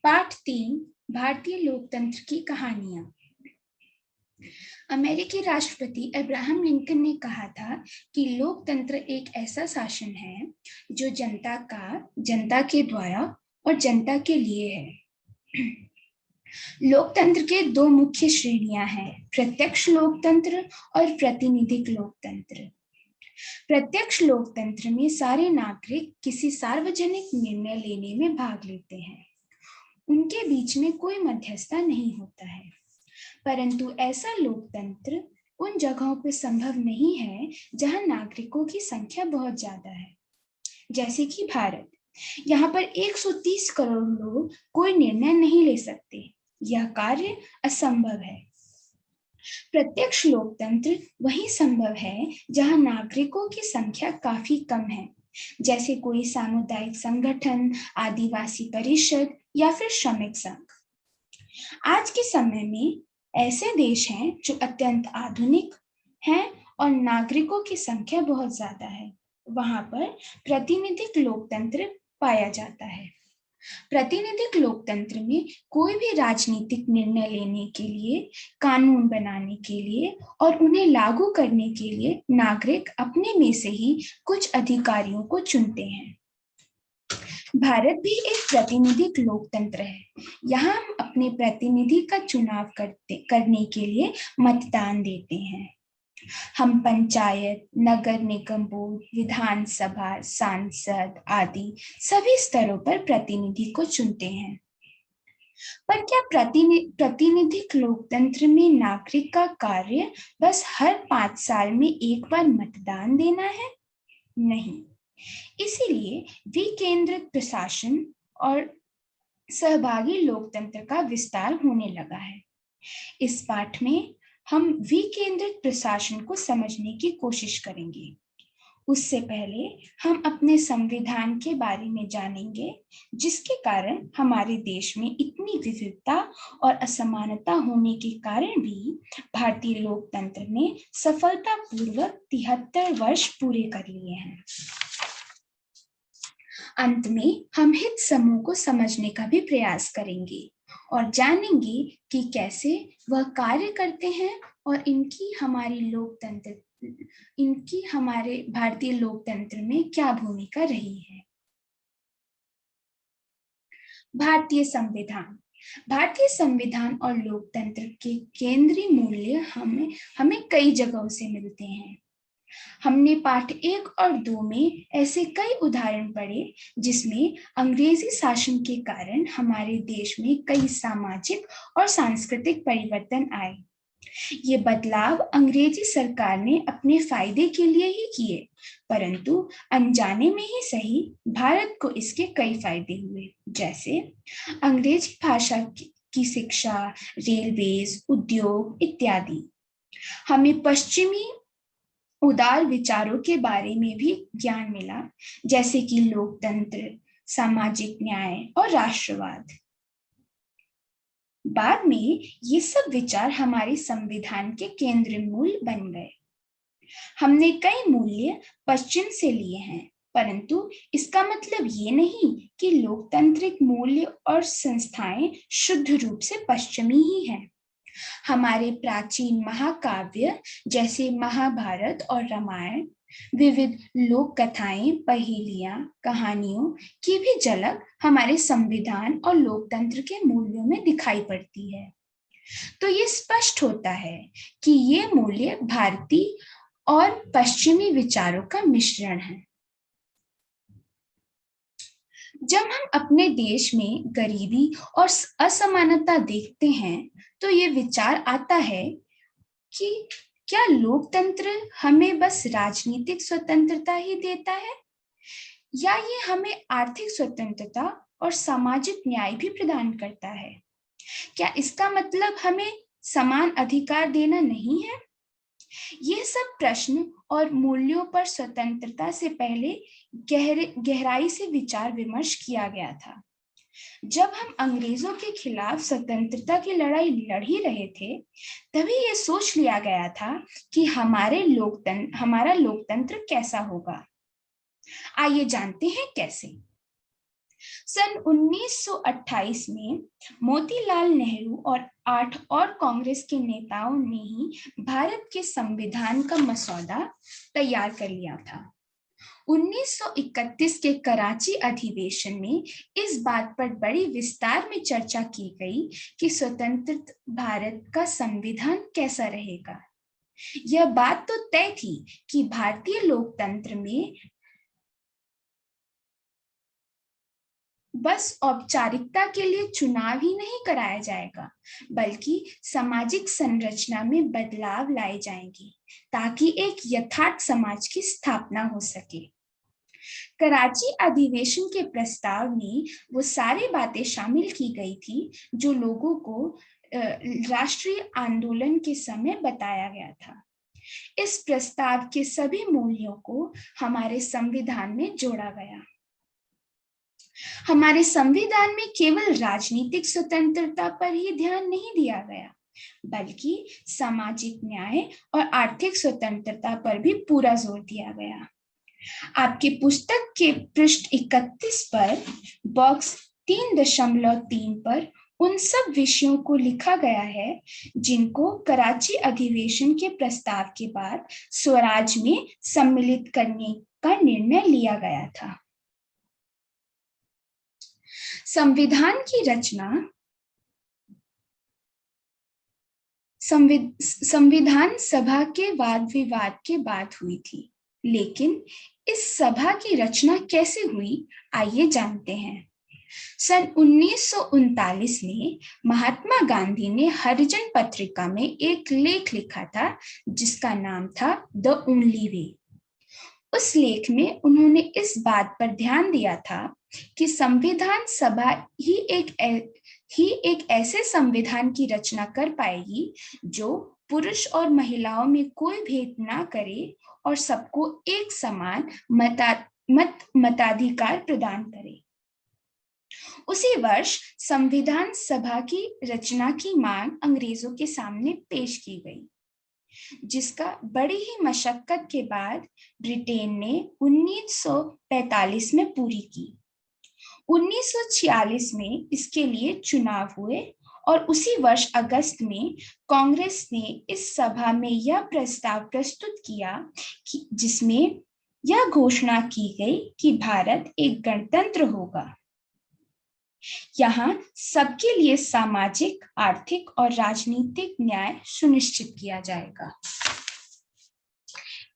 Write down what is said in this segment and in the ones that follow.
पाठ 3 भारतीय लोकतंत्र की कहानियां। अमेरिकी राष्ट्रपति अब्राहम लिंकन ने कहा था कि लोकतंत्र एक ऐसा शासन है जो जनता के द्वारा और जनता के लिए है। लोकतंत्र के दो मुख्य श्रेणियां हैं, प्रत्यक्ष लोकतंत्र और प्रातिनिधिक लोकतंत्र। प्रत्यक्ष लोकतंत्र में सारे नागरिक किसी सार्वजनिक निर्णय लेने में भाग लेते हैं। उनके बीच में कोई मध्यस्थता नहीं होता है। परंतु ऐसा लोकतंत्र उन जगहों पर संभव नहीं है जहां नागरिकों की संख्या बहुत ज्यादा है, जैसे कि भारत। यहाँ पर 130 करोड़ लोग कोई निर्णय नहीं ले सकते। यह कार्य असंभव है। प्रत्यक्ष लोकतंत्र वही संभव है जहां नागरिकों की संख्या काफी कम है, जैसे कोई सामुदायिक संगठन, आदिवासी परिषद या फिर श्रमिक संघ। आज के समय में ऐसे देश हैं जो अत्यंत आधुनिक हैं और नागरिकों की संख्या बहुत ज्यादा है। वहां पर प्रातिनिधिक लोकतंत्र पाया जाता है। प्रातिनिधिक लोकतंत्र में कोई भी राजनीतिक निर्णय लेने के लिए, कानून बनाने के लिए और उन्हें लागू करने के लिए नागरिक अपने में से ही कुछ अधिकारियों को चुनते हैं। भारत भी एक प्रातिनिधिक लोकतंत्र है। यहाँ हम अपने प्रतिनिधि का चुनाव करने के लिए मतदान देते हैं। हम पंचायत, नगर निगम बोर्ड, विधानसभा, सांसद आदि सभी स्तरों पर प्रतिनिधि को चुनते हैं। पर क्या प्रातिनिधिक लोकतंत्र में नागरिक का कार्य बस हर 5 साल में एक बार मतदान देना है? नहीं। इसीलिए विकेंद्रित प्रशासन और सहभागी लोकतंत्र का विस्तार होने लगा है। इस पाठ में हम विकेंद्रित प्रशासन को समझने की कोशिश करेंगे। उससे पहले हम अपने संविधान के बारे में जानेंगे, जिसके कारण हमारे देश में इतनी विविधता और असमानता होने के कारण भी भारतीय लोकतंत्र ने सफलतापूर्वक 73 वर्ष पूरे कर लिए हैं। अंत में हम हित समूह को समझने का भी प्रयास करेंगे और जानेंगे कि कैसे वह कार्य करते हैं और इनकी हमारे भारतीय लोकतंत्र में क्या भूमिका रही है। भारतीय संविधान और लोकतंत्र के केंद्रीय मूल्य हमें कई जगहों से मिलते हैं। हमने पाठ 1 और 2 में ऐसे कई उदाहरण पढ़े जिसमें अंग्रेजी शासन के कारण हमारे देश में कई सामाजिक और सांस्कृतिक परिवर्तन आए। ये बदलाव अंग्रेजी सरकार ने अपने फायदे के लिए ही किए, परंतु अनजाने में ही सही भारत को इसके कई फायदे हुए, जैसे अंग्रेजी भाषा की शिक्षा, रेलवेज, उद्योग इत्यादि। हमें पश्चिमी उदार विचारों के बारे में भी ज्ञान मिला, जैसे कि लोकतंत्र, सामाजिक न्याय और राष्ट्रवाद। बाद में ये सब विचार हमारे संविधान के केंद्रीय मूल बन गए। हमने कई मूल्य पश्चिम से लिए हैं, परंतु इसका मतलब ये नहीं कि लोकतांत्रिक मूल्य और संस्थाएं शुद्ध रूप से पश्चिमी ही हैं। हमारे प्राचीन महाकाव्य जैसे महाभारत और रामायण, विविध लोक कथाएं, पहेलियां, कहानियों की भी झलक हमारे संविधान और लोकतंत्र के मूल्यों में दिखाई पड़ती है। तो ये स्पष्ट होता है कि ये मूल्य भारतीय और पश्चिमी विचारों का मिश्रण है। जब हम अपने देश में गरीबी और असमानता देखते हैं तो ये विचार आता है कि क्या लोकतंत्र हमें बस राजनीतिक स्वतंत्रता ही देता है या ये हमें आर्थिक स्वतंत्रता और सामाजिक न्याय भी प्रदान करता है? क्या इसका मतलब हमें समान अधिकार देना नहीं है? ये सब प्रश्न और मूल्यों पर स्वतंत्रता से पहले गहराई से विचार विमर्श किया गया था। जब हम अंग्रेजों के खिलाफ स्वतंत्रता की लड़ाई लड़ ही रहे थे, तभी ये सोच लिया गया था कि हमारा लोकतंत्र कैसा होगा। आइए जानते हैं कैसे। सन 1928 में मोतीलाल नेहरू और 8 और कांग्रेस के नेताओं ने ही भारत के संविधान का मसौदा तैयार कर लिया था। 1931 के कराची अधिवेशन में इस बात पर बड़ी विस्तार में चर्चा की गई कि स्वतंत्र भारत का संविधान कैसा रहेगा। यह बात तो तय थी कि भारतीय लोकतंत्र में बस औपचारिकता के लिए चुनाव ही नहीं कराया जाएगा, बल्कि सामाजिक संरचना में बदलाव लाए जाएंगे ताकि एक यथार्थ समाज की स्थापना हो सके। कराची अधिवेशन के प्रस्ताव में वो सारी बातें शामिल की गई थी जो लोगों को राष्ट्रीय आंदोलन के समय बताया गया था। इस प्रस्ताव के सभी मूल्यों को हमारे संविधान में जोड़ा गया। हमारे संविधान में केवल राजनीतिक स्वतंत्रता पर ही ध्यान नहीं दिया गया, बल्कि सामाजिक न्याय और आर्थिक स्वतंत्रता पर भी पूरा जोर दिया गया। आपकी पुस्तक के पृष्ठ 31 पर बॉक्स 3.3 पर उन सब विषयों को लिखा गया है जिनको कराची अधिवेशन के प्रस्ताव के बाद स्वराज में सम्मिलित करने का निर्णय लिया गया था। संविधान की रचना संविधान सभा के वाद विवाद के बाद हुई थी, लेकिन इस सभा की रचना कैसे हुई आइए जानते हैं। सन 1939 में महात्मा गांधी ने हरिजन पत्रिका में एक लेख लिखा था जिसका नाम था द ओनली वे। उस लेख में उन्होंने इस बात पर ध्यान दिया था कि संविधान सभा ही एक ऐसे संविधान की रचना कर पाएगी जो पुरुष और महिलाओं में कोई भेद ना करे और सबको एक समान मताधिकार प्रदान करे। उसी वर्ष संविधान सभा की रचना की मांग अंग्रेजों के सामने पेश की गई, जिसका बड़ी ही मशक्कत के बाद ब्रिटेन ने 1945 में पूरी की। 1946 में इसके लिए चुनाव हुए और उसी वर्ष अगस्त में कांग्रेस ने इस सभा में यह प्रस्ताव प्रस्तुत किया कि जिसमें यह घोषणा की गई कि भारत एक गणतंत्र होगा। यहाँ सबके लिए सामाजिक, आर्थिक और राजनीतिक न्याय सुनिश्चित किया जाएगा।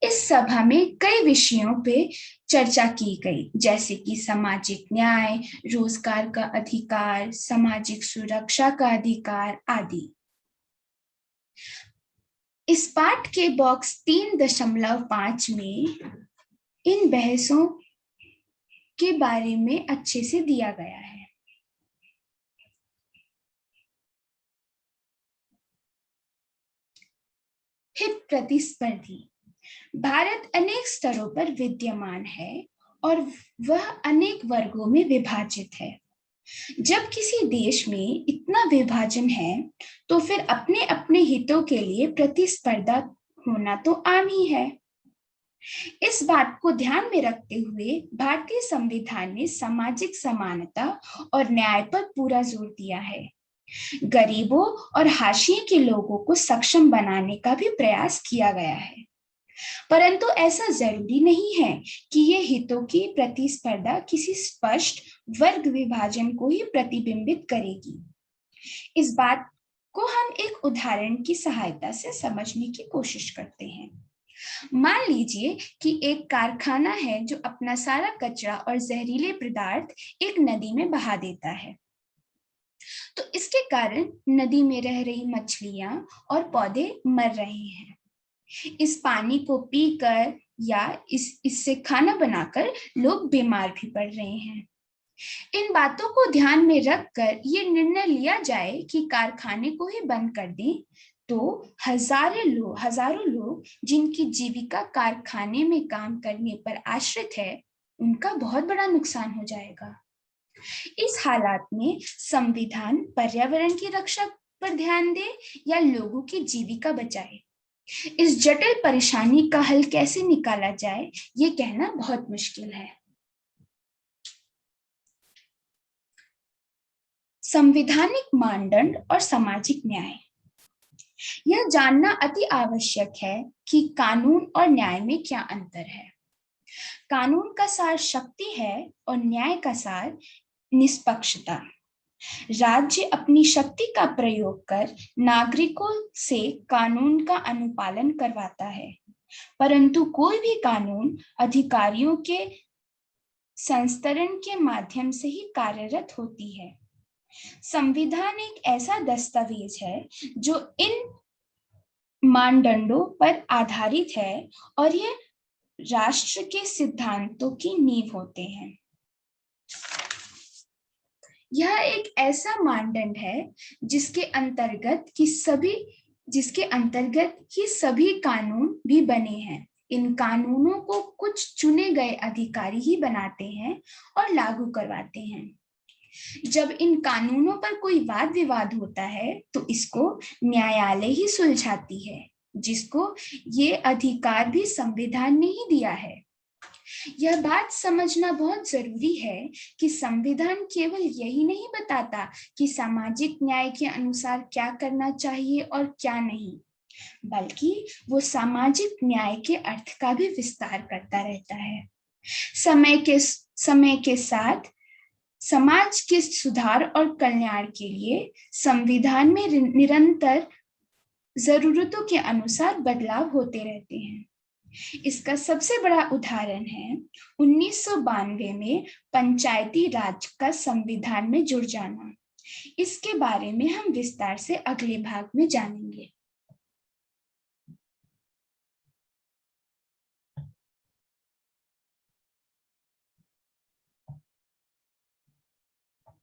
इस सभा में कई विषयों पे चर्चा की गई, जैसे कि सामाजिक न्याय, रोजगार का अधिकार, सामाजिक सुरक्षा का अधिकार आदि। इस पाठ के बॉक्स 3.5 में इन बहसों के बारे में अच्छे से दिया गया है। हित प्रतिस्पर्धी। भारत अनेक स्तरों पर विद्यमान है और वह अनेक वर्गों में विभाजित है। जब किसी देश में इतना विभाजन है तो फिर अपने अपने हितों के लिए प्रतिस्पर्धा होना तो आम ही है। इस बात को ध्यान में रखते हुए भारतीय संविधान ने सामाजिक समानता और न्याय पर पूरा जोर दिया है। गरीबों और हाशिए के लोगों को सक्षम बनाने का भी प्रयास किया गया है, परंतु ऐसा जरूरी नहीं है कि ये हितों की प्रतिस्पर्धा किसी स्पष्ट वर्ग विभाजन को ही प्रतिबिंबित करेगी। इस बात को हम एक उदाहरण की सहायता से समझने की कोशिश करते हैं। मान लीजिए कि एक कारखाना है जो अपना सारा कचरा और जहरीले पदार्थ एक नदी में बहा देता है, तो इसके कारण नदी में रह रही मछलियां और पौधे मर रहे हैं। इस पानी को पीकर या इससे खाना बनाकर लोग बीमार भी पड़ रहे हैं। इन बातों को ध्यान में रखकर ये निर्णय लिया जाए कि कारखाने को ही बंद कर दें, तो हजारों लोग जिनकी जीविका कारखाने में काम करने पर आश्रित है, उनका बहुत बड़ा नुकसान हो जाएगा। इस हालात में संविधान पर्यावरण की रक्षा पर ध्यान दे या लोगों की जीविका बचाए, इस जटिल परेशानी का हल कैसे निकाला जाए, ये कहना बहुत मुश्किल है। संवैधानिक मानदंड और सामाजिक न्याय। यह जानना अति आवश्यक है कि कानून और न्याय में क्या अंतर है। कानून का सार शक्ति है और न्याय का सार निष्पक्षता। राज्य अपनी शक्ति का प्रयोग कर नागरिकों से कानून का अनुपालन करवाता है, परंतु कोई भी कानून अधिकारियों के संस्तरण के माध्यम से ही कार्यरत होती है। संविधान एक ऐसा दस्तावेज है जो इन मानदंडों पर आधारित है और ये राष्ट्र के सिद्धांतों की नींव होते हैं। यह एक ऐसा मानदंड है जिसके अंतर्गत ही सभी कानून भी बने हैं। इन कानूनों को कुछ चुने गए अधिकारी ही बनाते हैं और लागू करवाते हैं। जब इन कानूनों पर कोई वाद विवाद होता है तो इसको न्यायालय ही सुलझाती है, जिसको ये अधिकार भी संविधान ने ही दिया है। यह बात समझना बहुत जरूरी है कि संविधान केवल यही नहीं बताता कि सामाजिक न्याय के अनुसार क्या करना चाहिए और क्या नहीं, बल्कि वो सामाजिक न्याय के अर्थ का भी विस्तार करता रहता है। समय के साथ समाज के सुधार और कल्याण के लिए संविधान में निरंतर जरूरतों के अनुसार बदलाव होते रहते हैं। इसका सबसे बड़ा उदाहरण है 1992 में पंचायती राज का संविधान में जुड़ जाना। इसके बारे में हम विस्तार से अगले भाग में जानेंगे।